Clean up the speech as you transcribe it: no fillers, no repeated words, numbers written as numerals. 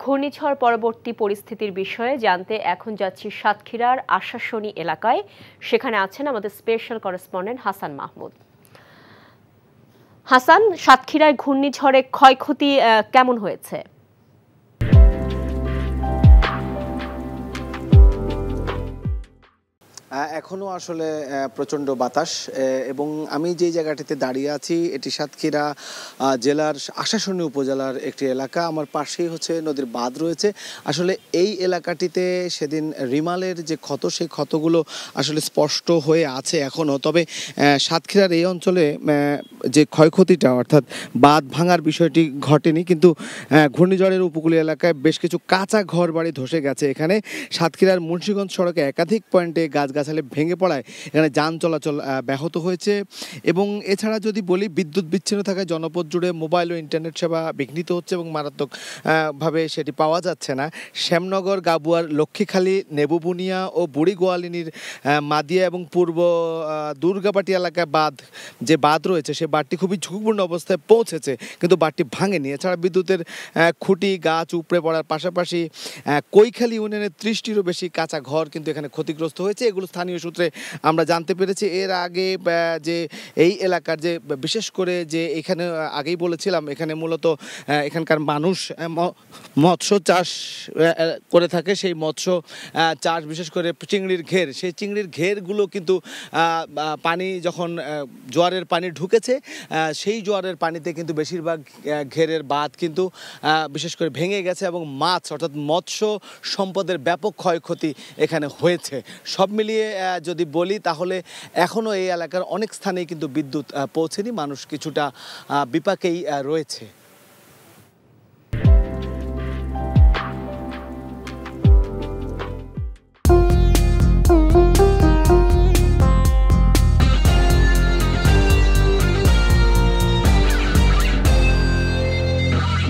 ঘূর্ণিঝড় পরবর্তী পরিস্থিতির বিষয়ে জানতে এখন যাচ্ছি সাতক্ষীরার আশাশুনি এলাকায়। সেখানে আছেন আমাদের স্পেশাল করেসপন্ডেন্ট হাসান মাহমুদ। হাসান, সাতক্ষীরায় ঘূর্ণিঝড়ে ক্ষয়ক্ষতি কেমন হয়েছে? এখনও আসলে প্রচণ্ড বাতাস এবং আমি যেই জায়গাটিতে দাঁড়িয়ে আছি এটি সাতক্ষীরা জেলার আশাশুনি উপজেলার একটি এলাকা। আমার পাশেই হচ্ছে নদীর বাঁধ রয়েছে। আসলে এই এলাকাটিতে সেদিন রিমালের যে ক্ষত, সেই ক্ষতগুলো আসলে স্পষ্ট হয়ে আছে এখনও। তবে সাতক্ষীরার এই অঞ্চলে যে ক্ষয়ক্ষতিটা অর্থাৎ বাঁধ ভাঙার বিষয়টি ঘটেনি, কিন্তু ঘূর্ণিঝড়ের উপকূলীয় এলাকায় বেশ কিছু কাঁচা ঘর বাড়ি ধসে গেছে। এখানে সাতক্ষীরার মুন্সিগঞ্জ সড়কে একাধিক পয়েন্টে গাছগাছালি ভেঙে পড়ায় এখানে যান চলাচল ব্যাহত হয়েছে। এবং এছাড়া যদি বলি, বিদ্যুৎ বিচ্ছিন্ন থাকায় জনপদ জুড়ে মোবাইল ও ইন্টারনেট সেবা বিঘ্নিত হচ্ছে এবং মারাত্মক ভাবে সেটি পাওয়া যাচ্ছে না। শ্যামনগর, গাবুয়ার, লক্ষ্মীখালী, নেবুবুনিয়া ও বুড়ি গোয়ালিনীর মাদিয়া এবং পূর্ব দুর্গাপাটি এলাকায় যে বাঁধ রয়েছে সে বাঁধটি খুবই ঝুঁকিপূর্ণ অবস্থায় পৌঁছেছে, কিন্তু বাঁধটি ভাঙেনি। এছাড়া বিদ্যুতের খুঁটি গাছ উপড়ে পড়ার পাশাপাশি কৈখালী ইউনিয়নের 30টিরও বেশি কাঁচা ঘর কিন্তু এখানে ক্ষতিগ্রস্ত হয়েছে। এগুলো স্থানীয় সূত্রে আমরা জানতে পেরেছি। এর আগে যে এই এলাকার যে বিশেষ করে যে এখানে আগেই বলেছিলাম, এখানে মূলত এখানকার মানুষ মৎস্য চাষ করে থাকে। সেই মৎস্য চাষ বিশেষ করে চিংড়ির ঘের, সেই চিংড়ির ঘেরগুলো কিন্তু পানি যখন জোয়ারের পানি ঢুকেছে, সেই জোয়ারের পানিতে কিন্তু বেশিরভাগ ঘেরের বাঁধ কিন্তু বিশেষ করে ভেঙে গেছে এবং মাছ অর্থাৎ মৎস্য সম্পদের ব্যাপক ক্ষয়ক্ষতি এখানে হয়েছে। সব মিলিয়ে যদি বলি তাহলে এখনও এই এলাকার অনেক স্থানেই কিন্তু বিদ্যুৎ পৌঁছেনি, মানুষ কিছুটা বিপাকেই রয়েছে।